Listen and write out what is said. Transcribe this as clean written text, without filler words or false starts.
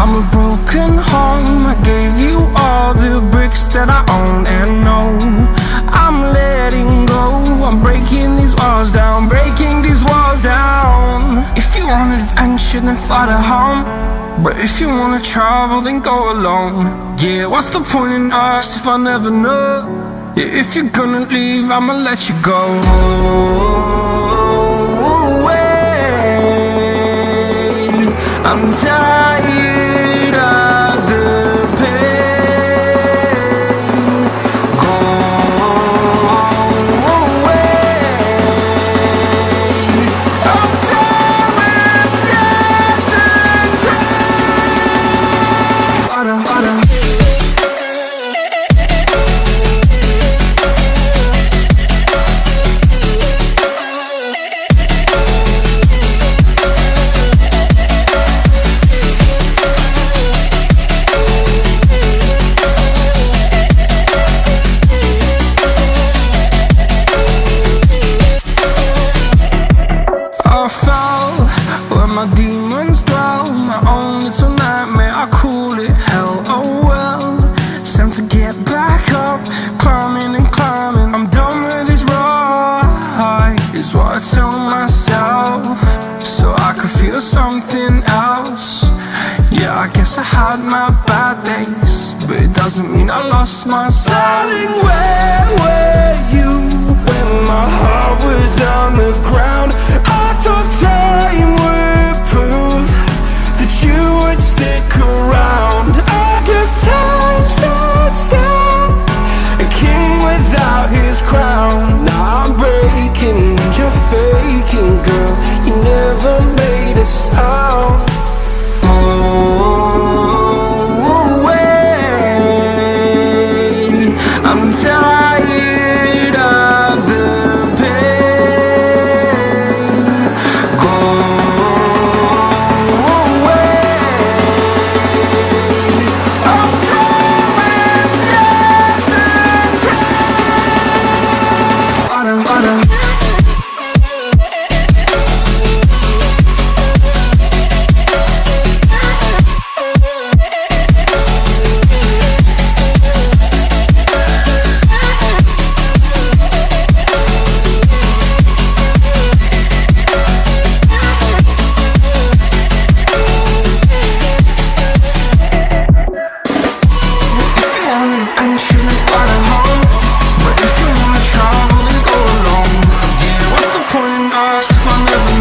I'm a broken home. I gave you all the bricks that I own and know. I'm letting go. I'm breaking these walls down, breaking these walls down. If you want adventure, then fly to home. But if you wanna travel, then go alone. Yeah, what's the point in us if I never know? Yeah, if you're gonna leave, I'ma let you go. I'm tired of the pain. Go away. I'm tired of yesterday. Harder, harder. My demons dwell, my own little nightmare, I call it hell. Oh well, it's time to get back up, climbing and climbing. I'm done with this ride, is what I tell myself, so I could feel something else. Yeah, I guess I had my bad days, but it doesn't mean I lost my style. Darling, where were you when my heart was on the ground? I thought time would prove that you would stick around. I guess time starts down, a king without his crown. Now I'm breaking and you're faking, girl. You never made a sound. Oh, wait, I'm tired of the pain. Go away. I'm tired of yesterday. Harder, harder. If you wanna travel, then go alone. Yeah, what's the point in us if I never